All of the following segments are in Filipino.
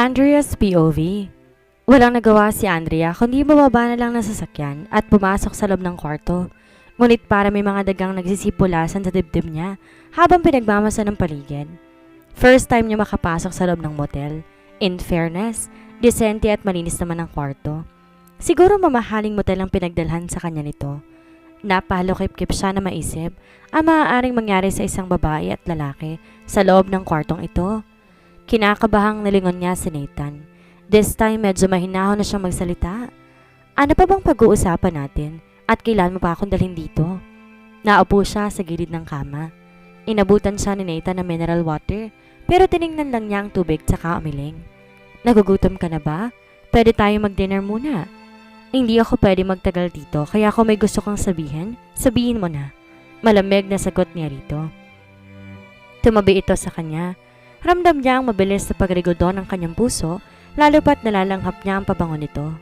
Andrea's POV. Walang nagawa si Andrea kundi bumaba na lang ng sasakyan at pumasok sa loob ng kwarto. Ngunit para may mga dagang nagsisipulasan sa dibdib niya habang pinagmamasa ng paligid. First time niya makapasok sa loob ng motel. In fairness, disente at malinis naman ang kwarto. Siguro mamahaling motel ang pinagdalhan sa kanya nito. Napalukip-kip siya na maisip ang maaaring mangyari sa isang babae at lalaki sa loob ng kwartong ito. Kinakabahang nalingon niya si Nathan. This time medyo mahinahon na siyang magsalita. Ano pa bang pag-uusapan natin at kailan mo pa akong dalhin dito? Naupo siya sa gilid ng kama. Inabutan siya ni Nathan ng mineral water pero tiningnan lang niya ang tubig tsaka umiling. Nagugutom ka na ba? Pwede tayo mag-dinner muna. Hindi ako pwede magtagal dito kaya kung may gusto kang sabihin, sabihin mo na. Malamig na sagot niya rito. Tumabi ito sa kanya. Ramdam niya ang mabilis na pagrigodo ng kanyang puso, lalo pat nalalanghap niya ang pabango nito.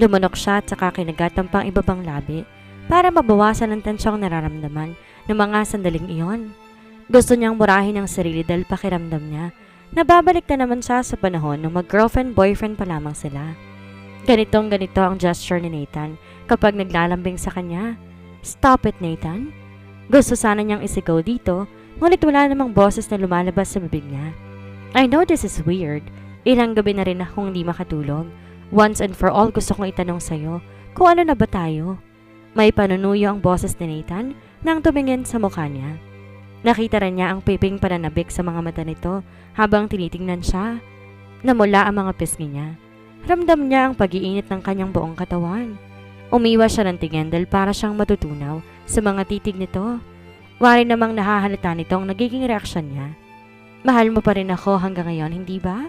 Lumunok siya at saka kinagat ang pang iba pang labi para mabawasan ang tensyong nararamdaman ng mga sandaling iyon. Gusto niyang murahin ang sarili dahil pakiramdam niya na babalik na naman siya sa panahon nung mag-girlfriend-boyfriend pa lamang sila. Ganitong ganito ang gesture ni Nathan kapag naglalambing sa kanya. Stop it, Nathan. Gusto sana niyang isigaw dito, ngunit wala namang boses na lumalabas sa bibig niya. I know this is weird. Ilang gabi na rin akong hindi makatulog. Once and for all gusto kong itanong sa'yo kung ano na ba tayo. May panunuyo ang boses ni Nathan nang tumingin sa mukha niya. Nakita rin niya ang piping pananabik sa mga mata nito habang tinitingnan siya. Namula ang mga pisngi niya. Ramdam niya ang pag-iinit ng kanyang buong katawan. Umiwas siya ng tingin dahil para siyang matutunaw sa mga titig nito. Wari namang nahahalata nito ang nagiging reaksyon niya. Mahal mo pa rin ako hanggang ngayon, hindi ba?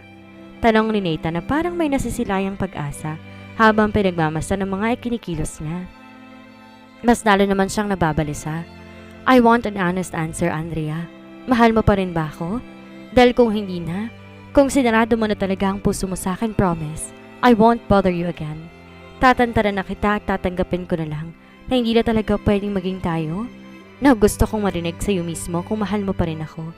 Tanong ni Nathan na parang may nasisilayang pag-asa habang pinagmamasa ng mga ikinikilos niya. Mas lalo naman siyang nababalisa. I want an honest answer, Andrea. Mahal mo pa rin ba ako? Dahil kung hindi na, kung sinarado mo na talaga ang puso mo sa akin, promise, I won't bother you again. Tatantaran na kita at tatanggapin ko na lang na hindi na talaga pwedeng maging tayo. Na gusto kong marinig sa iyo mismo kung mahal mo pa rin ako.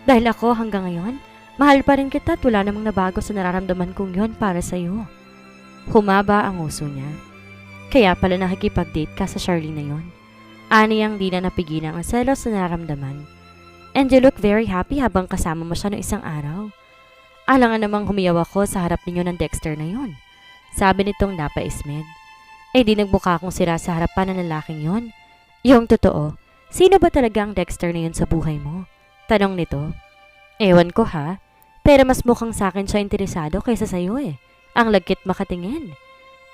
Dahil ako hanggang ngayon, mahal pa rin kita at wala namang nabago sa nararamdaman kong yon para sa iyo. Humaba ang uso niya. Kaya pala nakikipag-date ka sa Charlene na yon. Aniyang di na napigilan ang selos na nararamdaman. And you look very happy habang kasama mo siya ng isang araw. Alangan namang humiyaw ako sa harap ninyo ng Dexter na yon. Sabi nitong napaismed. Eh di nagbuka akong sira sa harapan ng lalaking yon. Yung totoo. Sino ba talaga ang Dexter na yun sa buhay mo? Tanong nito. Ewan ko ha, pero mas mukhang sa akin siya interesado kaysa sa'yo eh. Ang lagkit makatingin.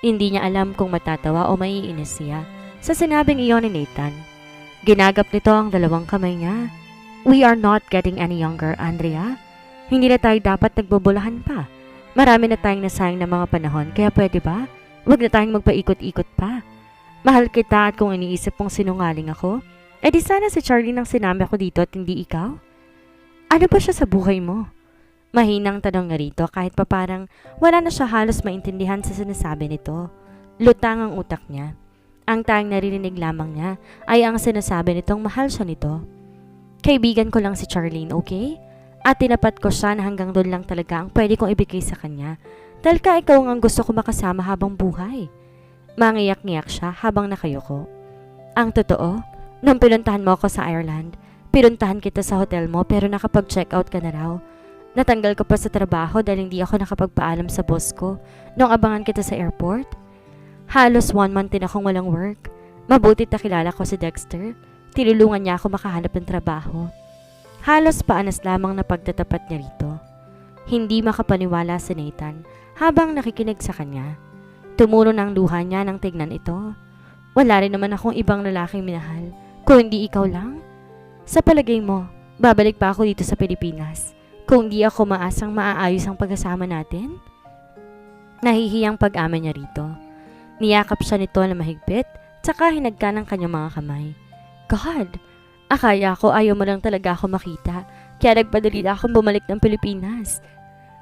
Hindi niya alam kung matatawa o maiinis siya sa sinabing iyon ni Nathan. Ginagap nito ang dalawang kamay niya. We are not getting any younger, Andrea. Hindi na tayo dapat nagbubulahan pa. Marami na tayong nasayang na mga panahon, kaya pwede ba? Huwag na tayong magpaikot-ikot pa. Mahal kita at kung iniisip mong sinungaling ako, eh di sana si Charlene ang sinama ko dito at hindi ikaw? Ano ba siya sa buhay mo? Mahinang tanong nga rito kahit pa parang wala na siya halos maintindihan sa sinasabi nito. Lutang ang utak niya. Ang tanging naririnig lamang niya ay ang sinasabi nitong mahal siya nito. Kaibigan ko lang si Charlene, okay? At tinapat ko siya na hanggang doon lang talaga ang pwede kong ibigay sa kanya dahil ka ikaw ang gusto ko makasama habang buhay. Mangiyak-ngiyak siya habang nakayuko. Ang totoo, nung pinuntahan mo ako sa Ireland, pinuntahan kita sa hotel mo pero nakapag-check out ka na raw. Natanggal ko pa sa trabaho dahil hindi ako nakapagpaalam sa boss ko nung abangan kita sa airport. Halos 1 month din akong walang work. Mabutit na kilala ko si Dexter. Tinulungan niya ako makahanap ng trabaho. Halos paanas lamang na pagtatapat niya rito. Hindi makapaniwala si Nathan habang nakikinig sa kanya. Tumulo ng luha niya nang tignan ito. Wala rin naman akong ibang lalaking minahal. Kung hindi ikaw lang? Sa palagay mo, babalik pa ako dito sa Pilipinas kung di ako maasang maaayos ang pagkasama natin? Nahihiyang pag-amin niya rito. Niyakap siya nito na mahigpit, tsaka hinagka ng kanyang mga kamay. God, akaya ko ayaw mo lang talaga ako makita, kaya nagpadali akong bumalik ng Pilipinas.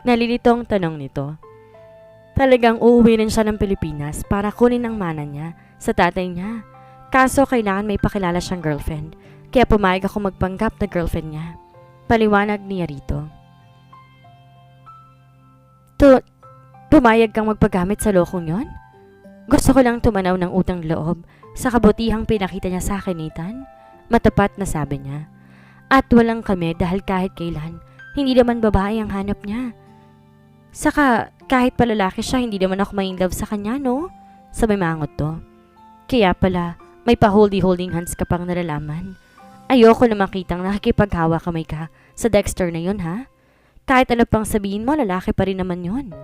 Nalilitong tanong nito. Talagang uuwi rin siya ng Pilipinas para kunin ang mana niya sa tatay niya. Kaso kailangan may pakilala siyang girlfriend, kaya pumayag ako magpanggap na girlfriend niya. Paliwanag niya rito. To, pumayag kang magpagamit sa lokong yon? Gusto ko lang tumanaw ng utang loob sa kabutihang pinakita niya sa akin, Nathan. Matapat na sabi niya. At walang kami dahil kahit kailan, hindi naman babae ang hanap niya. Saka kahit palalaki siya, hindi naman ako may love sa kanya, no? Sabay mangot to. Kaya pala, may pa-holding hands ka pang nalalaman. Ayoko na makitang nakikipaghawa kamay ka sa Dexter na yun, ha? Kahit ano pang sabihin mo, lalaki pa rin naman yun.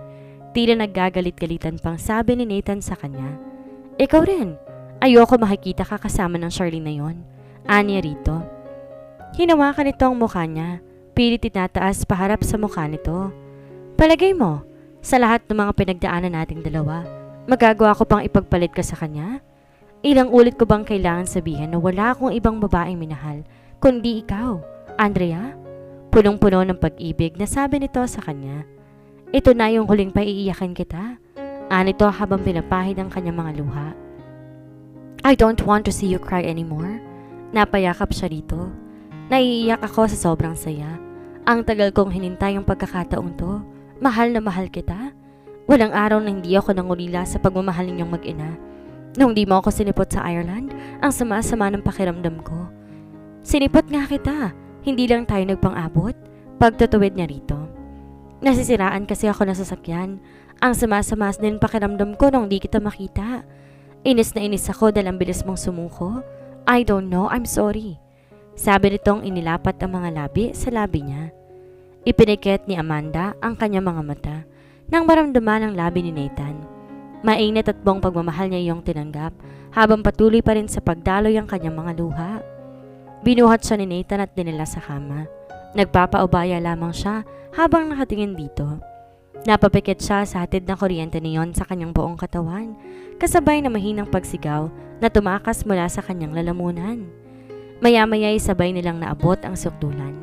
Tila naggagalit-galitan pang sabi ni Nathan sa kanya. Ikaw rin, ayoko makikita ka kasama ng Charlene na yun. Anya rito. Hinawakan nito ang mukha niya, pilit tinataas paharap sa mukha nito. Palagay mo, sa lahat ng mga pinagdaanan nating dalawa, magagawa ko pang ipagpalit ka sa kanya? Ilang ulit ko bang kailangan sabihin na wala akong ibang babaeng minahal, kundi ikaw, Andrea? Punong-puno ng pag-ibig na sabi nito sa kanya. Ito na yung huling paiiyakan kita. Anito habang pinapahid ang kanyang mga luha. I don't want to see you cry anymore. Napayakap siya rito. Naiiyak ako sa sobrang saya. Ang tagal kong hinintay ang pagkakataong to. Mahal na mahal kita. Walang araw na hindi ako nangulila sa pagmamahal ninyong mag-ina. Nung di mo ako sinipot sa Ireland, ang sama-sama ng pakiramdam ko. Sinipot nga kita. Hindi lang tayo nagpang-abot. Pagtatuwid niya rito. Nasisiraan kasi ako ng sasakyan. Ang sama-sama din pakiramdam ko nung di kita makita. Inis na inis ako dahil ang bilis mong sumuko. I don't know, I'm sorry. Sabi nitong inilapat ang mga labi sa labi niya. Ipinikit ni Amanda ang kanyang mga mata nang maramdaman ang labi ni Nathan. Mainit at buong pagmamahal niya iyong tinanggap habang patuloy pa rin sa pagdaloy ang kanyang mga luha. Binuhat siya ni Nathan at dinala sa kama. Nagpapaubaya lamang siya habang nakatingin dito. Napapikit siya sa hatid ng kuryente niyon sa kanyang buong katawan, kasabay na mahinang pagsigaw na tumakas mula sa kanyang lalamunan. Maya-maya ay sabay nilang naabot ang sukdulan.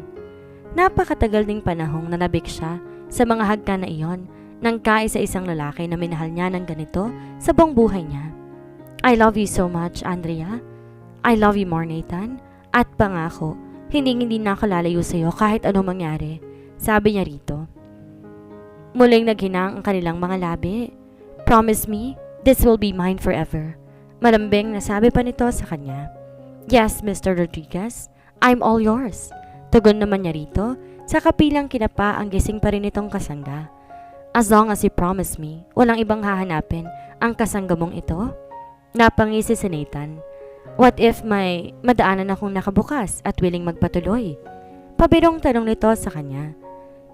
Napakatagal ding panahong nanabik siya sa mga hagka na iyon ng kaisa-isang lalaki na minahal niya ng ganito sa buong buhay niya. I love you so much, Andrea. I love you more, Nathan. At pangako, hindi na ako lalayo sa iyo kahit anong mangyari, sabi niya rito. Muling naghinang ang kanilang mga labi. Promise me, this will be mine forever. Malambing na sabi pa nito sa kanya. Yes, Mr. Rodriguez, I'm all yours. Tugon naman niya rito, sa kapilang kinapa ang gising pa rin nitong kasangga. As long as you promise me, walang ibang hahanapin ang kasangga mong ito. Napangisi si Nathan. What if may madaanan akong nakabukas at willing magpatuloy? Pabirong tanong nito sa kanya.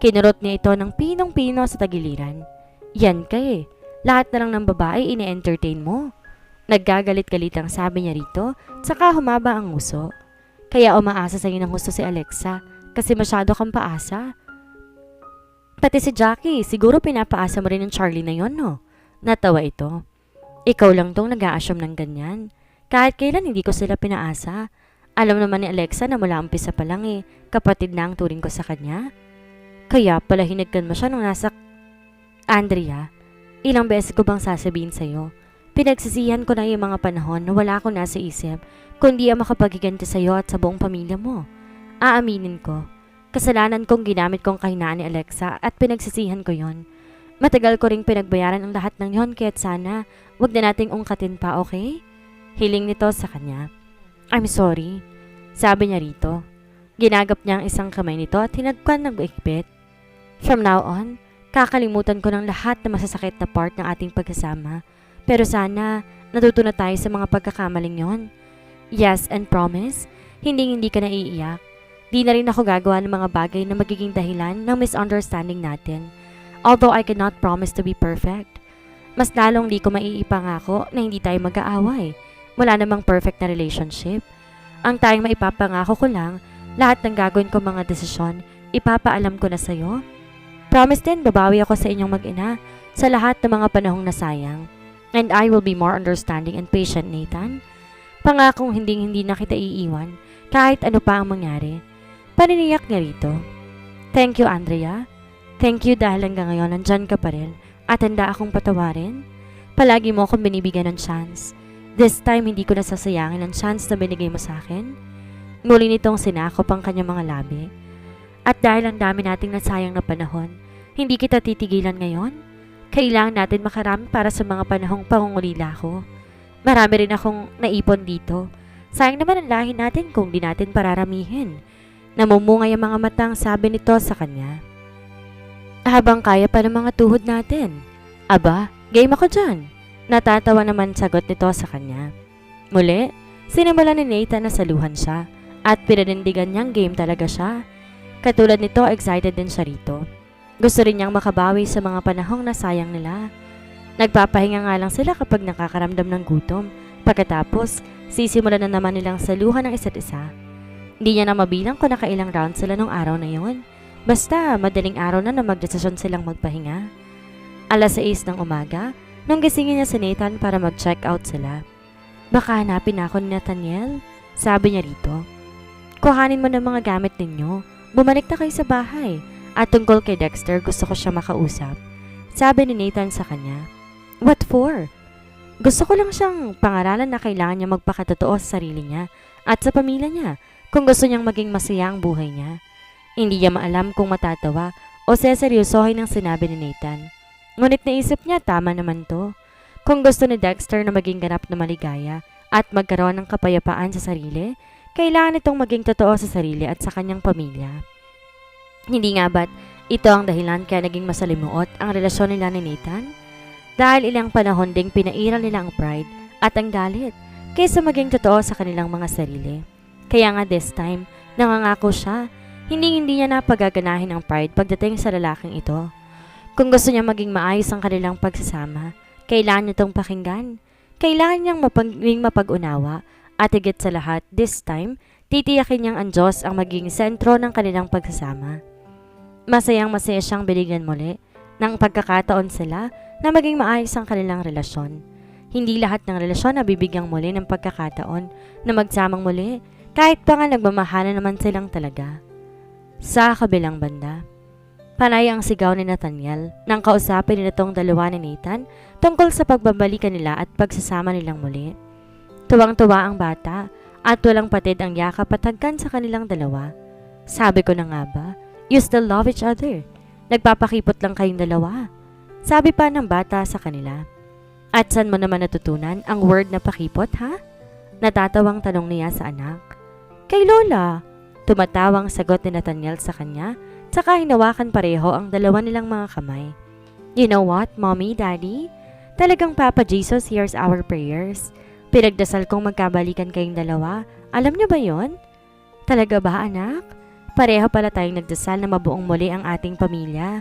Kinurot niya ito ng pinong-pino sa tagiliran. Yan ka eh. Lahat na lang ng babae ini-entertain mo. Naggagalit-galit ang sabi niya rito, saka humaba ang nguso. Kaya umaasa sa iyo ng gusto si Alexa kasi masyado kang paasa. Pati si Jackie, siguro pinapaasa mo rin ng Charlie na yon, no? Natawa ito. Ikaw lang tong nag-a-assume ng ganyan. Kahit kailan hindi ko sila pinaasa. Alam naman ni Alexa na mula umpisa pa lang kapatid na ang turing ko sa kanya. Kaya pala hinagkan mo siya nung nasa... Andrea, ilang beses ko bang sasabihin sa'yo? Pinagsisihan ko na yung mga panahon na wala akong nasa isip kundi ang makapaghiganti sa'yo at sa buong pamilya mo. Aaminin ko, kasalanan kong ginamit kong kahinaan ni Alexa at pinagsisihan ko yon. Matagal ko ring pinagbayaran ang lahat ng yon kaya't sana wag na nating ungkatin pa, okay? Hiling nito sa kanya. I'm sorry, sabi niya rito. Ginagap niya ang isang kamay nito at hinagkan ng ikpit. From now on, kakalimutan ko ng lahat na masasakit na part ng ating pagkasama. Pero sana, natuto na tayo sa mga pagkakamaling yon. Yes, and promise, hindi ka na iiyak. Di na rin ako gagawa ng mga bagay na magiging dahilan ng misunderstanding natin. Although I cannot promise to be perfect. Mas lalong di ko maiipangako na hindi tayo mag-aaway. Wala namang perfect na relationship. Ang tayong maipapangako ko lang, lahat ng gagawin ko mga desisyon, ipapaalam ko na sa'yo. Promise din, babawi ako sa inyong mag-ina sa lahat ng mga panahong nasayang. And I will be more understanding and patient, Nathan. Pangakong hindi na kita iiwan, kahit ano pa ang mangyari. Paniniyak niya rito. Thank you, Andrea. Thank you dahil hanggang ngayon nandyan ka pa rin at handa akong patawarin. Palagi mo akong binibigyan ng chance. This time, hindi ko nasasayangin ang chance na binigay mo sa akin. Muli nitong sinakop ang kanyang mga labi. At dahil ang dami nating nasayang na panahon, Hindi kita titigilan ngayon. Kailangan natin makarami para sa mga panahong pangungulila ko. Marami rin akong naipon dito. Sayang naman ang lahi natin kung di natin pararamihin. Namumungay ang mga matang sabi nito sa kanya. Habang kaya pa ng mga tuhod natin. Aba, game ako dyan. Natatawa naman sagot nito sa kanya. Muli, sinimulan ni Nathan na saluhan siya at pinanindigan niyang game talaga siya. Katulad nito, excited din siya rito. Gusto rin niyang makabawi sa mga panahong nasayang nila. Nagpapahinga nga lang sila kapag nakakaramdam ng gutom. Pagkatapos, sisimulan na naman nilang saluhan ng isa't isa. Hindi niya na mabilang kung nakailang round sila nung araw na yun. Basta, madaling araw na magdesisyon silang magpahinga. Alas 6 ng umaga, nung gisingin niya si Nathan para mag-check out sila. Baka hanapin ako ni Nathaniel, sabi niya rito. Kuhanin mo ng mga gamit ninyo. Bumalik na kayo sa bahay. At tungkol kay Dexter, gusto ko siya makausap. Sabi ni Nathan sa kanya. What for? Gusto ko lang siyang pangaralan na kailangan niya magpakatotoo sa sarili niya at sa pamilya niya kung gusto niyang maging masaya ang buhay niya. Hindi niya maalam kung matatawa o seseryosohin ang sinabi ni Nathan. Ngunit naisip niya tama naman to. Kung gusto ni Dexter na maging ganap na maligaya at magkaroon ng kapayapaan sa sarili, kailangan itong maging totoo sa sarili at sa kanyang pamilya. Hindi nga ba't ito ang dahilan kaya naging masalimuot ang relasyon nila ni Nathan? Dahil ilang panahon ding pinairal nila ang pride at ang galit kaysa maging totoo sa kanilang mga sarili. Kaya nga this time, nangangako siya, hindi niya napagaganahin ang pride pagdating sa lalaking ito. Kung gusto niya maging maayos ang kanilang pagsasama, kailangan niya itong pakinggan. Kailangan niyang mapag-unawa at higit sa lahat, this time, titiyakin niyang ang Diyos ang maging sentro ng kanilang pagsasama. Masayang-masaya siyang binigyan muli ng pagkakataon sila na maging maayos ang kanilang relasyon. Hindi lahat ng relasyon na bibigyang muli ng pagkakataon na magsamang muli kahit pa nga nagmamahalan naman silang talaga. Sa kabilang banda, panay ang sigaw ni Nathaniel nang kausapin nila tong dalawa ni Nathan tungkol sa pagbabalikan nila at pagsasama nilang muli. Tuwang-tuwa ang bata at walang patid ang yakap at hagkan sa kanilang dalawa. Sabi ko na nga ba, you still love each other. Nagpapakipot lang kayong dalawa. Sabi pa ng bata sa kanila. At saan mo naman natutunan ang word na pakipot, ha? Natatawang tanong niya sa anak. Kay Lola. Tumatawang sagot ni Nathaniel sa kanya, tsaka hinawakan pareho ang dalawa nilang mga kamay. You know what, Mommy, Daddy? Talagang Papa Jesus hears our prayers. Pinagdasal kong magkabalikan kayong dalawa. Alam niyo ba yon? Talaga ba, anak? Pareho pala tayong nagdasal na mabuong muli ang ating pamilya.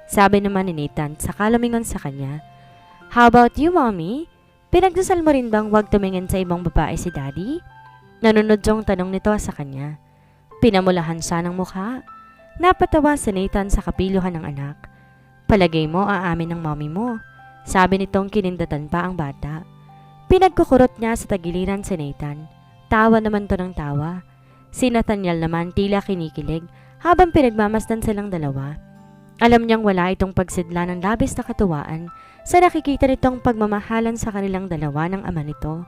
Sabi naman ni Nathan sa kalamingon sa kanya. How about you, Mommy? Pinagdasal mo rin bang wag tumingin sa ibang babae si Daddy? Nanunod yung tanong nito sa kanya. Pinamulahan siya ng mukha. Napatawa si Nathan sa kapiluhan ng anak. Palagay mo aamin ng mommy mo. Sabi nitong kinindatan pa ang bata. Pinagkukurot niya sa tagiliran si Nathan. Tawa naman to ng tawa. Si Nathaniel naman tila kinikilig habang pinagmamasdan silang dalawa. Alam niyang wala itong pagsidla ng labis na katuwaan sa nakikita nitong pagmamahalan sa kanilang dalawa ng ama nito.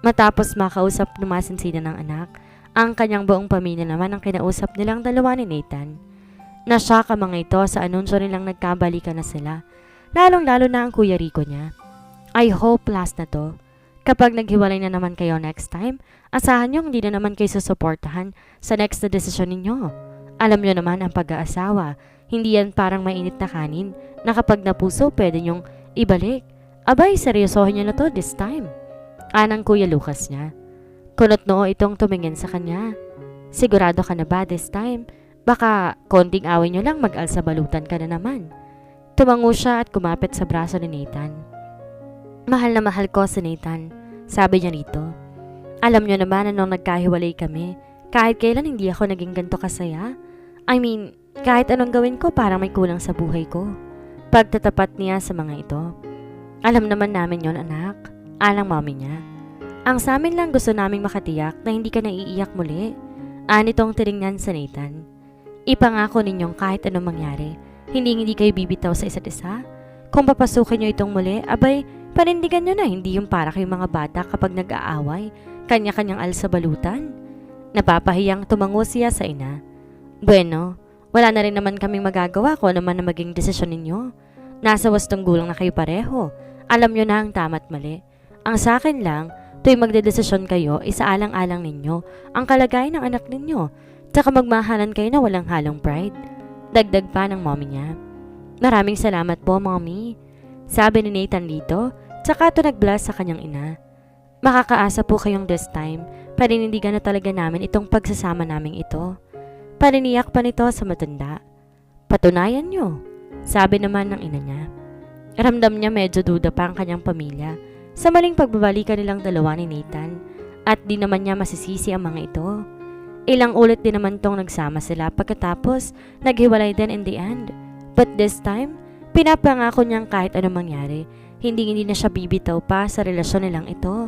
Matapos makausap ng masinsinan ng anak, ang kanyang buong pamilya naman ang kinausap nilang dalawa ni Nathan. Nashock ang mga ito sa anunsyo nilang nagkabalikan na sila, lalong-lalo na ang Kuya Rico niya. I hope last na to. Kapag naghiwalay na naman kayo next time, asahan nyo hindi na naman kayo susuportahan sa next na desisyon ninyo. Alam nyo naman ang pag-aasawa, hindi yan parang mainit na kanin na kapag napuso pwede nyong ibalik. Abay, seryosohin nyo na to this time. Anang Kuya Lucas niya. Kunot noo itong tumingin sa kanya. Sigurado ka na ba this time? Baka konting away nyo lang mag-alsa balutan ka na naman. Tumango siya at kumapit sa braso ni Nathan. Mahal na mahal ko si Nathan, sabi niya rito. Alam niyo naman na nung nagkahiwalay kami, kahit kailan hindi ako naging ganito kasaya. I mean, kahit anong gawin ko parang may kulang sa buhay ko. Pagtatapat niya sa mga ito. Alam naman namin yon anak, alang mommy niya. Ang sa amin lang gusto naming makatiyak na hindi ka naiiyak muli. Anitong tiningnan sa Nathan. Ipangako ninyong kahit anong mangyari, hindi kayo bibitaw sa isa't isa. Kung papasukin nyo itong muli, abay, panindigan nyo na hindi yung para kayong mga bata kapag nag-aaway, kanya-kanyang alsa balutan. Napapahiyang tumango siya sa ina. Bueno, Wala na rin naman kaming magagawa kung ano man na maging desisyon ninyo. Nasa wastong gulang na kayo pareho. Alam nyo na ang tama at mali. Ang sa akin lang, tuwing magdedesisyon kayo, isaalang-alang ninyo ang kalagayan ng anak ninyo. Tsaka magmahalan kayo na walang halong pride. Dagdag pa ng mommy niya. Maraming salamat po, mommy. Sabi ni Nathan dito, tsaka ito nag-bless sa kanyang ina. Makakaasa po kayong this time, paninindigan na talaga namin itong pagsasama naming ito. Paniniyak pa nito sa matanda. Patunayan nyo, sabi naman ng ina niya. Ramdam niya medyo duda pa ang kanyang pamilya sa maling pagbabalikan nilang dalawa ni Nathan at di naman niya masisisi ang mga ito. Ilang ulit din naman tong nagsama sila pagkatapos naghiwalay din in the end. But this time, pinapangako niyang kahit anong mangyari, hindi na siya bibitaw pa sa relasyon nilang ito.